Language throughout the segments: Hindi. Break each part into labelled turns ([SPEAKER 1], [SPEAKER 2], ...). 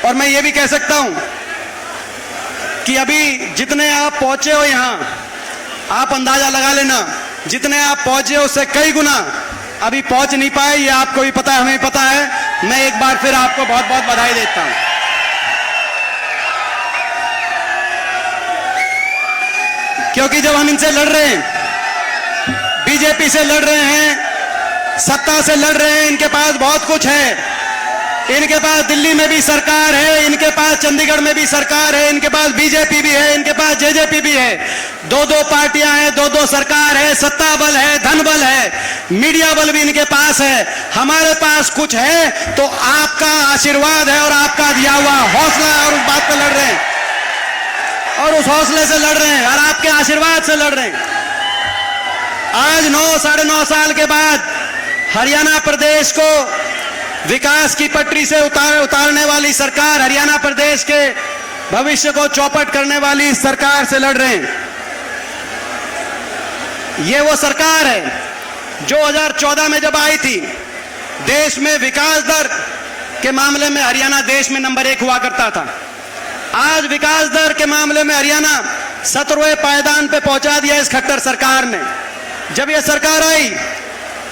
[SPEAKER 1] और मैं ये भी कह सकता हूं कि अभी जितने आप पहुंचे हो यहां, आप अंदाजा लगा लेना, जितने आप पहुंचे हो उससे कई गुना अभी पहुंच नहीं पाए। ये आपको भी पता है, हमें भी पता है। मैं एक बार फिर आपको बहुत बहुत बधाई देता हूं। क्योंकि जब हम इनसे लड़ रहे हैं, बीजेपी से लड़ रहे हैं, सत्ता से लड़ रहे हैं, इनके पास बहुत कुछ है। इनके पास दिल्ली में भी सरकार है, इनके पास चंडीगढ़ में भी सरकार है, इनके पास बीजेपी भी है, इनके पास जेजेपी भी है। दो दो पार्टियां हैं, दो दो सरकार है, सत्ता बल है, धन बल है, मीडिया बल भी इनके पास है। हमारे पास कुछ है तो आपका आशीर्वाद है और आपका दिया हुआ हौसला, और उस बात पर लड़ रहे हैं, और उस हौसले से लड़ रहे हैं, और आपके आशीर्वाद से लड़ रहे हैं। आज 9-9.5 साल के बाद हरियाणा प्रदेश को विकास की पटरी से उतारने वाली सरकार, हरियाणा प्रदेश के भविष्य को चौपट करने वाली सरकार से लड़ रहे हैं। ये वो सरकार है जो 2014 में जब आई थी, देश में विकास दर के मामले में हरियाणा देश में नंबर 1 हुआ करता था। आज विकास दर के मामले में हरियाणा 17वें पायदान पे पहुंचा दिया इस खट्टर सरकार ने। जब यह सरकार आई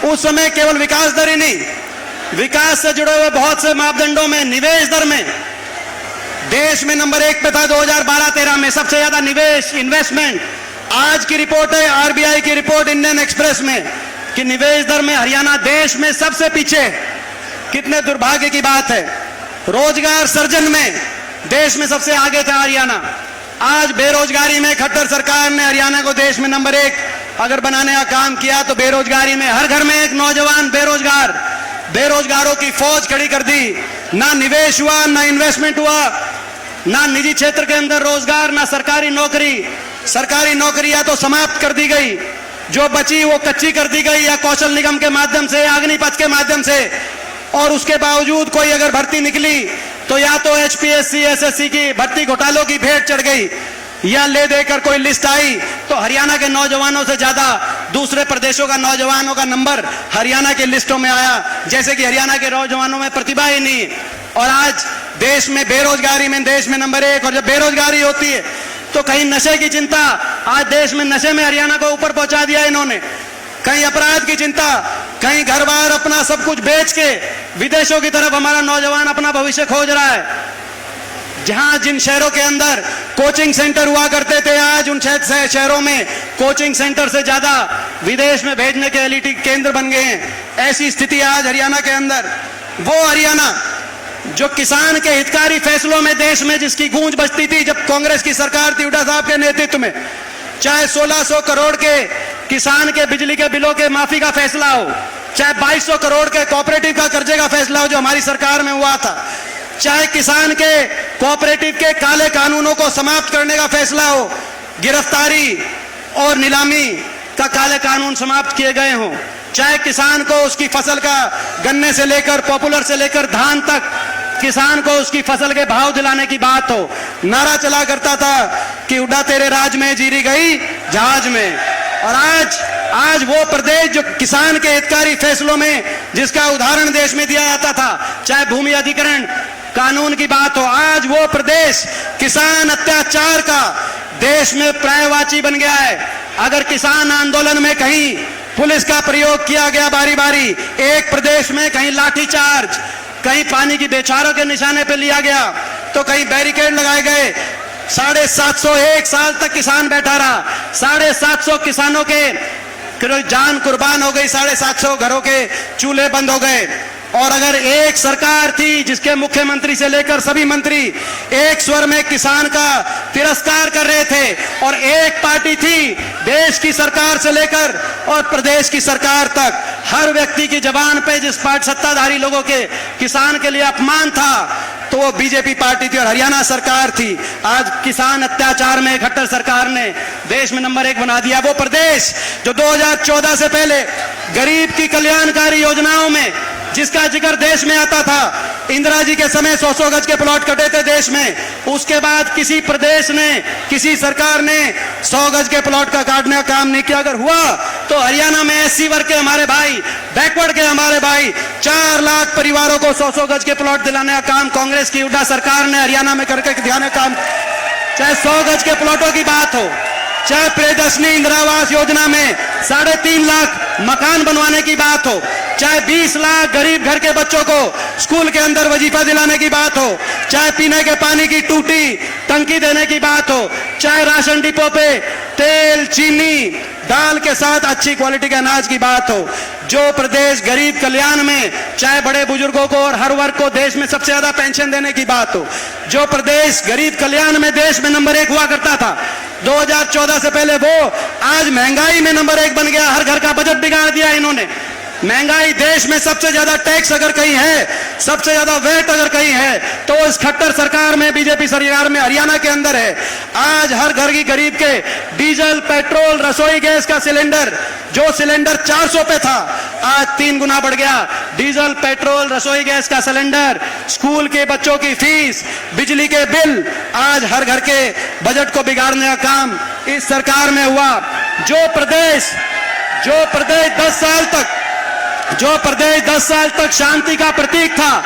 [SPEAKER 1] उस समय केवल विकास दर ही नहीं, विकास से जुड़े हुए बहुत से मापदंडों में, निवेश दर में देश में नंबर 1 पे था। 2012-13 में सबसे ज्यादा निवेश, इन्वेस्टमेंट। आज की रिपोर्ट है, आरबीआई की रिपोर्ट इंडियन एक्सप्रेस में, कि निवेश दर में हरियाणा देश में सबसे पीछे। कितने दुर्भाग्य की बात है। रोजगार सृजन में देश में सबसे आगे था हरियाणा। आज बेरोजगारी में खट्टर सरकार ने हरियाणा को देश में नंबर 1 अगर बनाने का काम किया, तो बेरोजगारी में हर घर में एक नौजवान बेरोजगार, बेरोजगारों की फौज खड़ी कर दी। ना निवेश हुआ, ना इन्वेस्टमेंट हुआ, ना निजी क्षेत्र के अंदर रोजगार, ना सरकारी नौकरी। सरकारी नौकरियां तो समाप्त कर दी गई, जो बची वो कच्ची कर दी गई, या कौशल निगम के माध्यम से, अग्निपथ के माध्यम से। और उसके बावजूद कोई अगर भर्ती निकली तो या तो एचपीएससी, एसएससी की भर्ती घोटालों की भेंट चढ़ गई, या ले देकर कोई लिस्ट आई तो हरियाणा के नौजवानों से ज्यादा दूसरे प्रदेशों का नौजवानों का नंबर हरियाणा की लिस्टों में आया, जैसे कि हरियाणा के नौजवानों में प्रतिभा ही नहीं। और आज देश में बेरोजगारी में देश में नंबर 1। और जब बेरोजगारी होती है तो कहीं नशे की चिंता, आज देश में नशे में हरियाणा को ऊपर पहुंचा दिया इन्होंने। कहीं अपराध की चिंता, कहीं घर बार अपना सब कुछ बेच के विदेशों की तरफ हमारा नौजवान अपना भविष्य खोज रहा है। जहां जिन शहरों के अंदर कोचिंग सेंटर हुआ करते थे, आज उन शहरों में कोचिंग सेंटर से ज्यादा विदेश में भेजने के एलिटी केंद्र बन गए हैं। ऐसी स्थिति आज हरियाणा के अंदर। वो हरियाणा जो किसान के हितकारी फैसलों में देश में जिसकी गूंज बजती थी जब कांग्रेस की सरकार थी हुड्डा साहब के नेतृत्व में, चाहे 1600 करोड़ के किसान के बिजली के बिलों के माफी का फैसला हो, चाहे 2200 करोड़ के कोऑपरेटिव का कर्जे का फैसला हो जो हमारी सरकार में हुआ था, चाहे किसान के कोऑपरेटिव के काले कानूनों को समाप्त करने का फैसला हो, गिरफ्तारी और नीलामी का काले कानून समाप्त किए गए हों, चाहे किसान को उसकी फसल का गन्ने से लेकर पॉपुलर से लेकर धान तक किसान को उसकी फसल के भाव दिलाने की बात हो। नारा चला करता था कि हुड्डा तेरे राज में जीरी गई जहाज में। और आज वो प्रदेश जो किसान के हितकारी फैसलों में जिसका उदाहरण देश में दिया जाता था, चाहे भूमि अधिग्रहण कानून की बात हो, आज वो प्रदेश किसान अत्याचार का देश में पर्यायवाची बन गया है। अगर किसान आंदोलन में कहीं पुलिस का प्रयोग किया गया बारी बारी, एक प्रदेश में कहीं लाठीचार्ज, कहीं पानी की बौछारों के निशाने पे लिया गया, तो कहीं बैरिकेड लगाए गए, 750 एक साल तक किसान बैठा रहा, 750 किसानों के जान कुर्बान हो गई, 750 घरों के चूल्हे बंद हो गए। और अगर एक सरकार थी जिसके मुख्यमंत्री से लेकर सभी मंत्री एक स्वर में किसान का तिरस्कार कर रहे थे, और एक पार्टी थी देश की सरकार से लेकर और प्रदेश की सरकार तक हर व्यक्ति की जबान पे जिस पार्टी सत्ताधारी लोगों के किसान के लिए अपमान था, तो वो बीजेपी पार्टी थी और हरियाणा सरकार थी। आज किसान अत्याचार में खट्टर सरकार ने देश में नंबर 1 बना दिया। वो प्रदेश जो 2014 से पहले गरीब की कल्याणकारी योजनाओं में जिसका जिक्र देश में आता था, इंदिरा जी के समय 100-100 गज के प्लॉट कटे थे देश में, उसके बाद किसी प्रदेश ने, किसी सरकार ने 100 गज के प्लॉट का काटने का काम नहीं किया। अगर हुआ तो हरियाणा में एससी वर्ग के हमारे भाई, बैकवर्ड के हमारे भाई 4 लाख परिवारों को 100-100 गज के प्लॉट दिलाने का काम कांग्रेस की हुड्डा सरकार ने हरियाणा में करके दिखाने का काम, चाहे 100 गज के प्लॉटों की बात हो, चाहे प्रियदर्शनी इंदिरा आवास योजना में 3.5 लाख मकान बनवाने की बात हो, चाहे 20 लाख गरीब घर के बच्चों को स्कूल के अंदर वजीफा दिलाने की बात हो, चाहे पीने के पानी की टूटी टंकी देने की बात हो, चाहे राशन डिपो पे तेल, चीनी, दाल के साथ अच्छी क्वालिटी के अनाज की बात हो, जो प्रदेश गरीब कल्याण में चाहे बड़े बुजुर्गों को और हर वर्ग को देश में सबसे ज्यादा पेंशन देने की बात हो, जो प्रदेश गरीब कल्याण में देश में नंबर 1 हुआ करता था 2014 से पहले, वो आज महंगाई में नंबर 1 बन गया। हर घर का बजट बिगाड़ दिया इन्होंने। महंगाई देश में सबसे ज्यादा टैक्स अगर कहीं है, सबसे ज्यादा वेट अगर कहीं है तो इस खट्टर सरकार में, बीजेपी सरकार में हरियाणा के अंदर है। आज हर घर की गरीब के डीजल, पेट्रोल, रसोई गैस का सिलेंडर, जो सिलेंडर 400 पे था आज 3 गुना बढ़ गया। डीजल, पेट्रोल, रसोई गैस का सिलेंडर, स्कूल के बच्चों की फीस, बिजली के बिल, आज हर घर के बजट को बिगाड़ने का काम इस सरकार में हुआ। जो प्रदेश 10 साल तक शांति का प्रतीक था,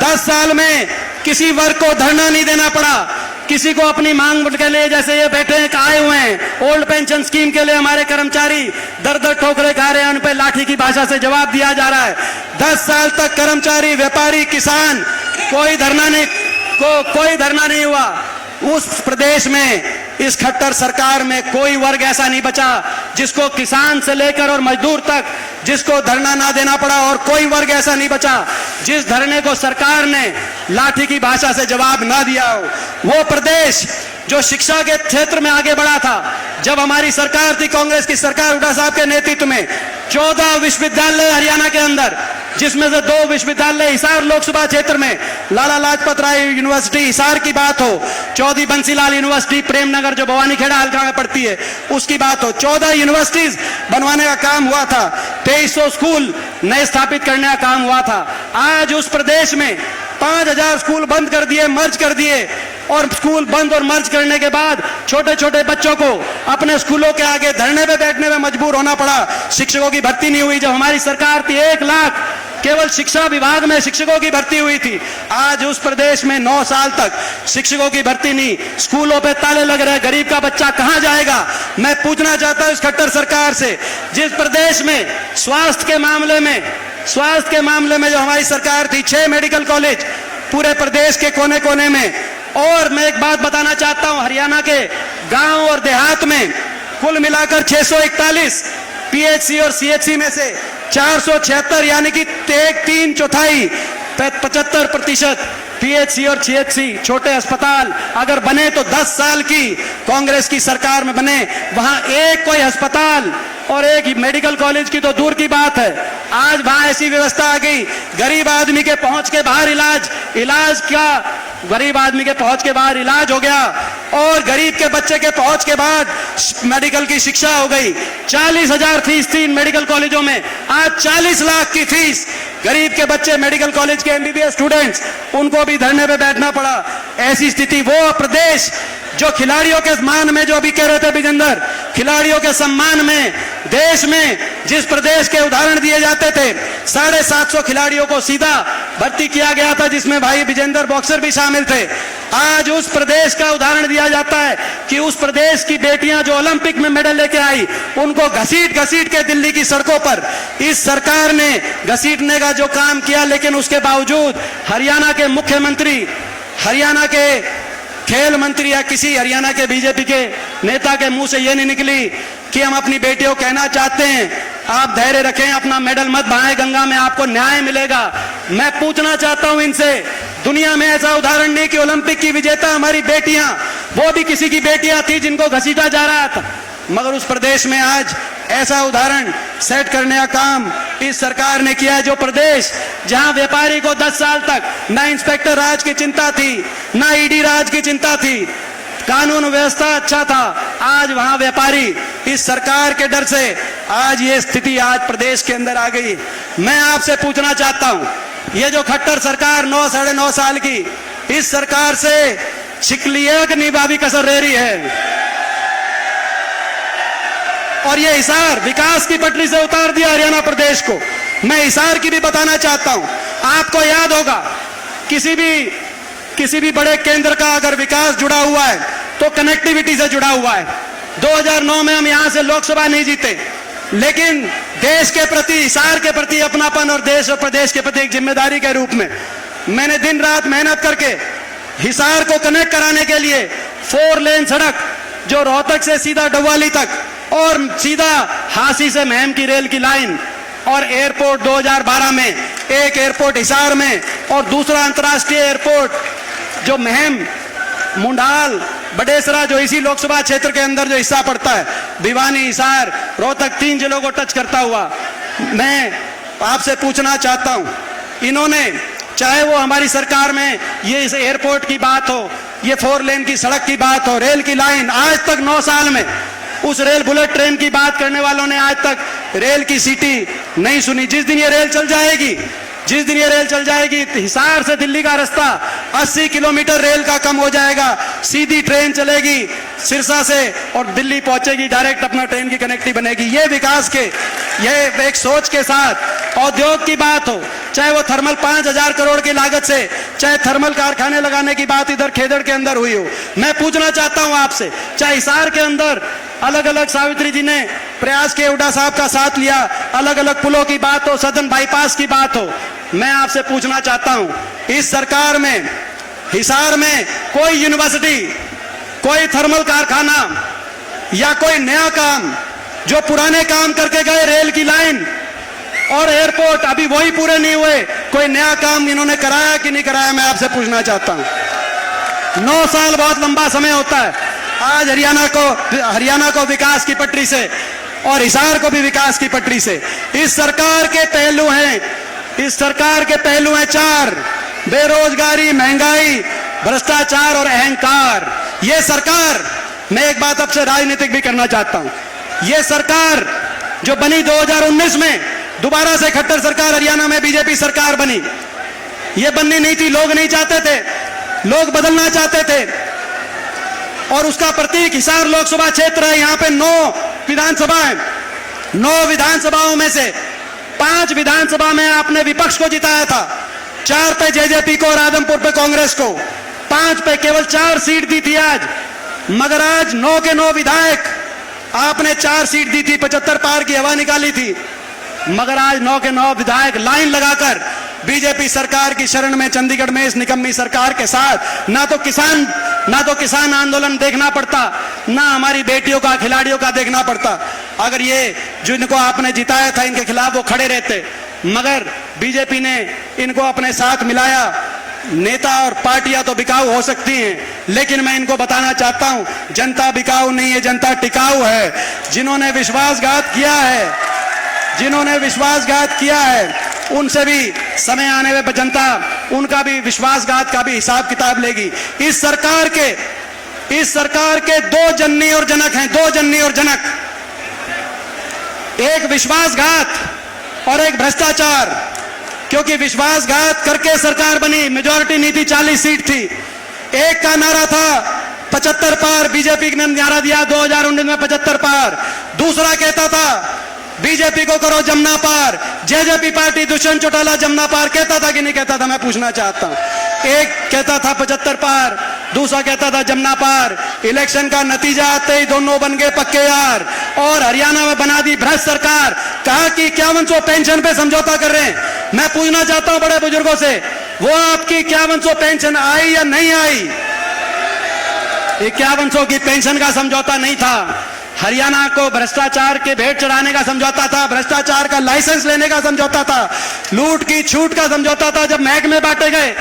[SPEAKER 1] 10 साल में किसी वर्ग को धरना नहीं देना पड़ा, किसी को अपनी मांग के लिए, जैसे ये बैठे हैं आए हुए हैं ओल्ड पेंशन स्कीम के लिए, हमारे कर्मचारी दर ठोकरे खा रहे हैं, उन पे लाठी की भाषा से जवाब दिया जा रहा है। 10 साल तक कर्मचारी, व्यापारी, किसान कोई धरना नहीं हुआ। उस प्रदेश में, इस खट्टर सरकार में कोई वर्ग ऐसा नहीं बचा जिसको, किसान से लेकर और मजदूर तक, जिसको धरना ना देना पड़ा, और कोई वर्ग ऐसा नहीं बचा जिस धरने को सरकार ने लाठी की भाषा से जवाब ना दिया हो। वो प्रदेश जो शिक्षा के क्षेत्र में आगे बढ़ा था, जब हमारी सरकार थी, कांग्रेस की सरकार, हुड्डा साहब के नेतृत्व में 14 विश्वविद्यालय हरियाणा के अंदर, जिसमें से 2 विश्वविद्यालय हिसार लोकसभा क्षेत्र में, लाला लाजपत राय यूनिवर्सिटी हिसार की बात हो, चौधरी बंसीलाल यूनिवर्सिटी प्रेमनगर जो भवानीखेड़ा हल्का में पड़ती है उसकी बात हो, 14 यूनिवर्सिटीज बनवाने का काम हुआ था, 2300 स्कूल नए स्थापित करने का काम हुआ था। आज उस प्रदेश में 5000 स्कूल बंद कर दिए, मर्ज कर दिए, और स्कूल बंद और मर्ज करने के बाद छोटे छोटे बच्चों को अपने स्कूलों के आगे धरने पे बैठने में मजबूर होना पड़ा। शिक्षकों की भर्ती नहीं हुई। जब हमारी सरकार थी 1 लाख केवल शिक्षा विभाग में शिक्षकों की भर्ती हुई थी। आज उस प्रदेश में 9 साल तक शिक्षकों की भर्ती नहीं, स्कूलों पे ताले लग रहे, गरीब का बच्चा कहां जाएगा। मैं पूछना चाहता हूं इस खट्टर सरकार से, जिस प्रदेश में स्वास्थ्य के मामले में जो हमारी सरकार थी, 6 मेडिकल कॉलेज पूरे प्रदेश के कोने कोने में। और मैं एक बात बताना चाहता हूं, हरियाणा के गांव और देहात में कुल मिलाकर 641 पीएचसी और सीएचसी में से 476 यानी कि 3/4 75% पीएचसी और सीएचसी छोटे अस्पताल अगर बने तो 10 साल की कांग्रेस की सरकार में बने। वहां एक कोई अस्पताल और एक मेडिकल कॉलेज की तो दूर की बात है। आज वहां ऐसी व्यवस्था आ गई, गरीब आदमी के पहुंच के बाहर गरीब आदमी के पहुंच के बाहर इलाज हो गया, और गरीब के बच्चे के पहुंच के बाद मेडिकल की शिक्षा हो गई। 40,000 फीस थी इन मेडिकल कॉलेजों में, आज 40 लाख की फीस। गरीब के बच्चे मेडिकल कॉलेज के एमबीबीएस स्टूडेंट्स, उनको भी धरने पे बैठना पड़ा। ऐसी स्थिति, वो प्रदेश जो खिलाड़ियों के सम्मान में, जो अभी कह रहे थे विजेंदर, खिलाड़ियों के सम्मान में देश में जिस प्रदेश के उदाहरण दिए जाते थे, 750 खिलाड़ियों को सीधा भर्ती किया गया था, जिसमें भाई विजेंदर बॉक्सर भी शामिल थे। आज उस प्रदेश का उदाहरण दिया जाता है कि उस प्रदेश की बेटियां जो ओलंपिक में मेडल लेके आई, उनको घसीट घसीट के दिल्ली की सड़कों पर इस सरकार ने घसीटने का जो काम किया, लेकिन उसके बावजूद हरियाणा के मुख्यमंत्री, हरियाणा के खेल मंत्री या किसी हरियाणा के बीजेपी के नेता के मुंह से ये नहीं निकली कि हम अपनी बेटियों को कहना चाहते हैं आप धैर्य रखें, अपना मेडल मत बहाएं गंगा में, आपको न्याय मिलेगा। मैं पूछना चाहता हूं इनसे, दुनिया में ऐसा उदाहरण नहीं कि ओलंपिक की विजेता हमारी बेटियां, वो भी किसी की बेटियां थी जिनको घसीटा जा रहा था, मगर उस प्रदेश में आज ऐसा उदाहरण सेट करने का काम इस सरकार ने किया। जो प्रदेश जहां व्यापारी को 10 साल तक ना इंस्पेक्टर राज की चिंता थी, ना ईडी राज की चिंता थी, कानून व्यवस्था अच्छा था, आज वहां व्यापारी इस सरकार के डर से आज ये स्थिति आज प्रदेश के अंदर आ गई। मैं आपसे पूछना चाहता हूं, ये जो खट्टर सरकार 9 साढ़े 9 साल की, इस सरकार से छिकलिया की निभावी कसर रह रही है। और ये हिसार विकास की पटरी से उतार दिया हरियाणा प्रदेश को। मैं हिसार की भी बताना चाहता हूं। आपको याद होगा किसी भी बड़े केंद्र का अगर विकास जुड़ा हुआ है तो कनेक्टिविटी से जुड़ा हुआ है। 2009 में हम यहां से लोकसभा नहीं जीते, लेकिन देश के प्रति, हिसार के प्रति अपनापन और देश और प्रदेश के प्रति एक जिम्मेदारी के रूप में मैंने दिन रात मेहनत करके हिसार को कनेक्ट कराने के लिए 4 लेन सड़क जो रोहतक से सीधा डबवाली तक और सीधा हांसी से महम की रेल की लाइन और एयरपोर्ट 2012 में एक एयरपोर्ट हिसार में और दूसरा अंतर्राष्ट्रीय एयरपोर्ट जो महम, मुंडाल, बडेसरा जो इसी लोकसभा क्षेत्र के अंदर जो हिस्सा पड़ता है, भिवानी, हिसार, रोहतक, 3 जिलों को टच करता हुआ, मैं आपसे पूछना चाहता हूं, इन्होंने चाहे वो हमारी सरकार में ये इस एयरपोर्ट की बात हो, ये 4 लेन की सड़क की बात हो, रेल की लाइन, आज तक 9 साल में उस रेल बुलेट ट्रेन की बात करने वालों ने आज तक रेल की सीटी नहीं सुनी। जिस दिन ये रेल चल जाएगी हिसार से दिल्ली का रास्ता 80 किलोमीटर रेल का कम हो जाएगा, सीधी ट्रेन चलेगी सिरसा से और दिल्ली पहुंचेगी, डायरेक्ट अपना ट्रेन की कनेक्टिविटी बनेगी। ये विकास के, ये एक सोच के साथ उद्योग की बात हो, चाहे वो थर्मल 5000 करोड़ की लागत से, चाहे थर्मल कारखाने लगाने की बात इधर खेदड़ के अंदर हुई हो। मैं पूछना चाहता हूं आपसे, चाहे हिसार के अंदर अलग अलग सावित्री जी ने प्रयास के हुड्डा साहब का साथ लिया, अलग अलग पुलों की बात हो, सदन बाईपास की बात हो, मैं आपसे पूछना चाहता हूं, इस सरकार में हिसार में कोई यूनिवर्सिटी, कोई थर्मल कारखाना या कोई नया काम, जो पुराने काम करके गए रेल की लाइन और एयरपोर्ट अभी वही पूरे नहीं हुए, कोई नया काम इन्होंने कराया कि नहीं कराया, मैं आपसे पूछना चाहता हूं। 9 साल बहुत लंबा समय होता है। आज हरियाणा को विकास की पटरी से और हिसार को भी विकास की पटरी से। इस सरकार के पहलू हैं 4: बेरोजगारी, महंगाई, भ्रष्टाचार और अहंकार। ये सरकार, मैं एक बात आपसे राजनीतिक भी करना चाहता हूं, ये सरकार जो बनी 2019 में, दोबारा से खट्टर सरकार हरियाणा में बीजेपी सरकार बनी, ये बननी नहीं थी, लोग नहीं चाहते थे, लोग बदलना चाहते थे और उसका प्रतीक हिसार लोकसभा क्षेत्र है। यहां पे 9 विधानसभा है, 9 विधानसभाओं में से 5 विधानसभा में आपने विपक्ष को जिताया था, 4 पे जेजेपी को और आदमपुर पे कांग्रेस को, 5 पे केवल 4 सीट दी थी आज, मगर आज 9 के 9 विधायक आपने 4 सीट दी थी, 75 पार की हवा निकाली थी, मगर आज 9 के 9 विधायक लाइन लगाकर बीजेपी सरकार की शरण में चंडीगढ़ में इस निकम्मी सरकार के साथ ना तो किसान आंदोलन देखना पड़ता, ना हमारी बेटियों का, खिलाड़ियों का देखना पड़ता। अगर ये जिनको आपने जिताया था इनके खिलाफ वो खड़े रहते, मगर बीजेपी ने इनको अपने साथ मिलाया। नेता और पार्टियां तो बिकाऊ हो सकती हैं, लेकिन मैं इनको बताना चाहता हूं, जनता बिकाऊ नहीं है, जनता टिकाऊ है। जिन्होंने विश्वासघात किया है उनसे भी समय आने पर जनता उनका भी विश्वासघात का भी हिसाब किताब लेगी। इस सरकार के 2 जननी और जनक हैं, 2 जननी और जनक, एक विश्वासघात और एक भ्रष्टाचार। क्योंकि विश्वासघात करके सरकार बनी, मेजॉरिटी नहीं थी, 40 सीट थी। एक का नारा था 75 पार, बीजेपी ने नारा दिया 2019 में 75 पार। दूसरा कहता था बीजेपी को करो जमुना पार, जेजेपी पार्टी दुष्यंत चौटाला जमुना पार कहता था कि नहीं कहता था, मैं पूछना चाहता हूं। एक कहता था 75 पार, दूसरा कहता था जमुना पार। इलेक्शन का नतीजा आते ही दोनों बन गए पक्के यार और हरियाणा में बना दी भ्रष्ट सरकार। कहा कि 5100 पेंशन पे समझौता कर रहे हैं। मैं पूछना चाहता हूं बड़े बुजुर्गों से, वो आपकी 5100 पेंशन आई या नहीं आई? 5100 की पेंशन का समझौता नहीं था, हरियाणा को भ्रष्टाचार के भेंट चढ़ाने का समझौता था, भ्रष्टाचार का लाइसेंस लेने का समझौता था, लूट की छूट का समझौता था। जब महकमे बांटे गए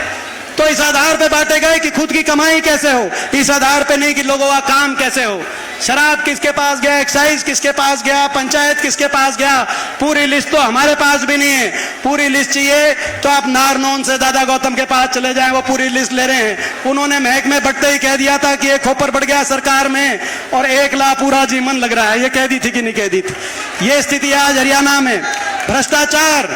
[SPEAKER 1] तो इस आधार पे बांटे गए कि खुद की कमाई कैसे हो, इस आधार पे नहीं कि लोगों का काम कैसे हो। शराब किसके पास गया, एक्साइज किसके पास गया, पंचायत किसके पास गया, पूरी लिस्ट तो हमारे पास भी नहीं है। पूरी लिस्ट चाहिए तो आप नारनौन से दादा गौतम के पास चले जाएं, वो पूरी लिस्ट ले रहे हैं। उन्होंने महकमे बढ़ते ही कह दिया था कि एक खोपर बढ़ गया सरकार में और 1 लाख पूरा जीवन लग रहा है। ये कह दी थी कि नहीं कह दी थी? ये स्थिति आज हरियाणा में भ्रष्टाचार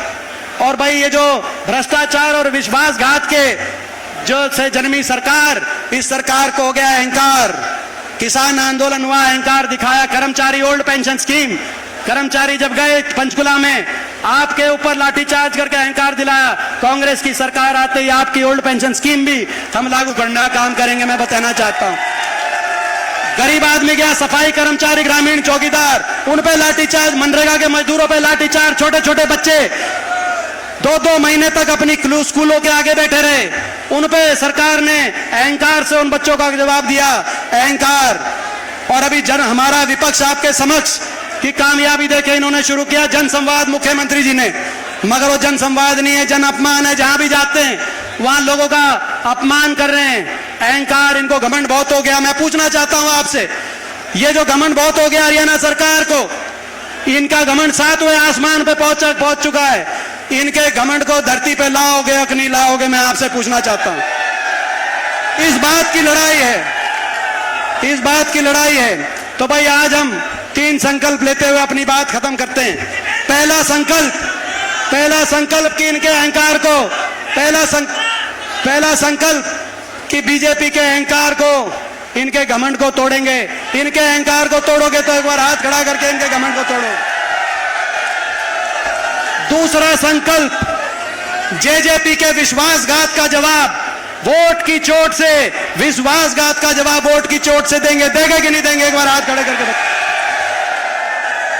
[SPEAKER 1] और भाई ये जो भ्रष्टाचार और विश्वासघात के जो से जन्मी सरकार, इस सरकार को हो गया अहंकार। किसान आंदोलन हुआ, अहंकार दिखाया, कर्मचारी ओल्ड पेंशन स्कीम, कर्मचारी जब गए पंचकुला में आपके ऊपर लाठीचार्ज करके अहंकार दिलाया, कांग्रेस की सरकार आते ही आपकी ओल्ड पेंशन स्कीम भी हम लागू करने का काम करेंगे, मैं बताना चाहता हूं। गरीब आदमी गया, सफाई कर्मचारी, ग्रामीण चौकीदार, उन पे लाठीचार्ज, मनरेगा के मजदूरों पे लाठीचार्ज, छोटे छोटे बच्चे 2-2 महीने तक अपनी स्कूलों के आगे बैठे रहे, उन पे सरकार ने अहंकार से उन बच्चों का जवाब दिया, अहंकार। और अभी हमारा विपक्ष आपके समक्ष की कामयाबी देखे इन्होंने शुरू किया जन संवाद, मुख्यमंत्री जी ने, मगर वो जन संवाद नहीं है, जन अपमान है। जहां भी जाते हैं वहां लोगों का अपमान कर रहे हैं, अहंकार, इनको घमंड बहुत हो गया। मैं पूछना चाहता हूं आपसे, ये जो घमंड बहुत हो गया हरियाणा सरकार को, इनका घमंड 7वें आसमान पे पहुंच चुका है, इनके घमंड को धरती पे लाओगे या नहीं लाओगे, मैं आपसे पूछना चाहता हूं। इस बात की लड़ाई है, इस बात की लड़ाई है। तो भाई आज हम 3 संकल्प लेते हुए अपनी बात खत्म करते हैं। पहला संकल्प कि इनके अहंकार को, पहला संकल्प कि बीजेपी के अहंकार को, इनके घमंड को तोड़ेंगे। इनके अहंकार को तोड़ोगे तो एक बार हाथ खड़ा करके इनके घमंड को तोड़ो। दूसरा संकल्प, जेजेपी के विश्वासघात का जवाब वोट की चोट से, विश्वासघात का जवाब वोट की चोट से देंगे। देंगे कि नहीं देंगे, एक बार हाथ खड़े करके बताओ।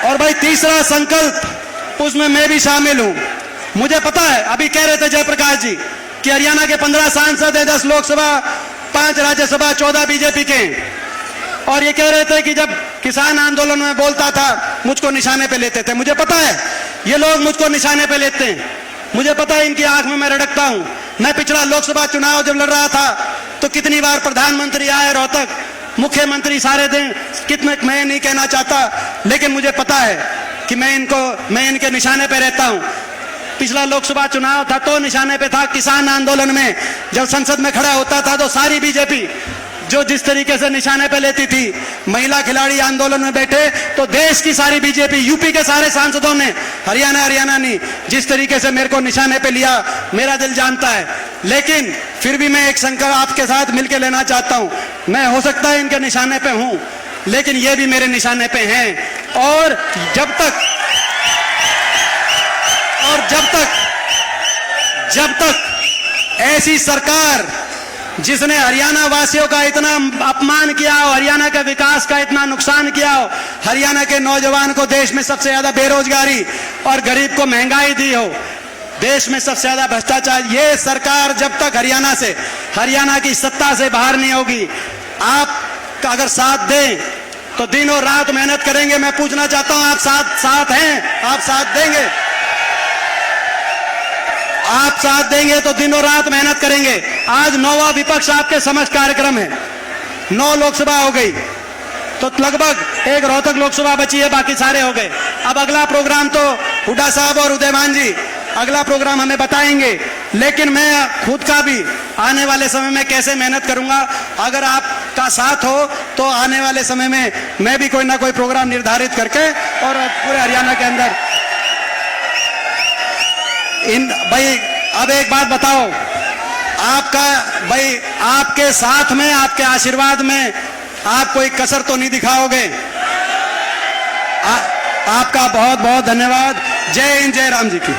[SPEAKER 1] और भाई तीसरा संकल्प, उसमें मैं भी शामिल हूं। मुझे पता है, अभी कह रहे थे जयप्रकाश जी कि हरियाणा के 15 सांसद है, 10 लोकसभा, 5 राज्यसभा, 14 बीजेपी के। और ये कह रहे थे कि जब किसान आंदोलन में बोलता था मुझको निशाने पे लेते थे। मुझे पता है ये लोग मुझको निशाने पे लेते हैं, मुझे पता है इनकी आंख में मैं रड़कता हूं। मैं पिछला लोकसभा चुनाव जब लड़ रहा था तो कितनी बार प्रधानमंत्री आए रोहतक, मुख्यमंत्री सारे दिन, कितने, मैं नहीं कहना चाहता, लेकिन मुझे पता है कि मैं इनके निशाने पे रहता हूं। पिछला लोकसभा चुनाव था तो निशाने पे था। किसान आंदोलन में जब संसद में खड़ा होता था तो सारी बीजेपी जो जिस तरीके से निशाने पे लेती थी, महिला खिलाड़ी आंदोलन में बैठे तो देश की सारी बीजेपी, यूपी के सारे सांसदों ने, हरियाणा नहीं, जिस तरीके से मेरे को निशाने पे लिया, मेरा दिल जानता है। लेकिन फिर भी मैं एक संकल्प आपके साथ मिलकर लेना चाहता हूं। मैं हो सकता है इनके निशाने पे हूं, लेकिन ये भी मेरे निशाने पे हैं। और जब तक ऐसी सरकार जिसने हरियाणा वासियों का इतना अपमान किया हो, हरियाणा के विकास का इतना नुकसान किया हो, हरियाणा के नौजवान को देश में सबसे ज्यादा बेरोजगारी और गरीब को महंगाई दी हो, देश में सबसे ज्यादा भ्रष्टाचार, ये सरकार जब तक हरियाणा की सत्ता से बाहर नहीं होगी, आप अगर साथ दें तो दिन और रात मेहनत करेंगे। मैं पूछना चाहता हूं, आप साथ हैं? आप साथ देंगे? आप साथ देंगे तो दिन और रात मेहनत करेंगे। आज 9वां विपक्ष आपके समक्ष कार्यक्रम है, 9 लोकसभा हो गई, तो लगभग एक रोहतक लोकसभा बची है, बाकी सारे हो गए। अब अगला प्रोग्राम तो हुड्डा साहब और उदयमान जी अगला प्रोग्राम हमें बताएंगे, लेकिन मैं खुद का भी आने वाले समय में कैसे मेहनत करूंगा, अगर आपका साथ हो तो आने वाले समय में मैं भी कोई ना कोई प्रोग्राम निर्धारित करके और पूरे हरियाणा के अंदर भाई अब एक बात बताओ, आपके साथ में, आपके आशीर्वाद में आप कोई कसर तो नहीं दिखाओगे? आपका बहुत बहुत धन्यवाद। जय हिंद, जय राम जी की।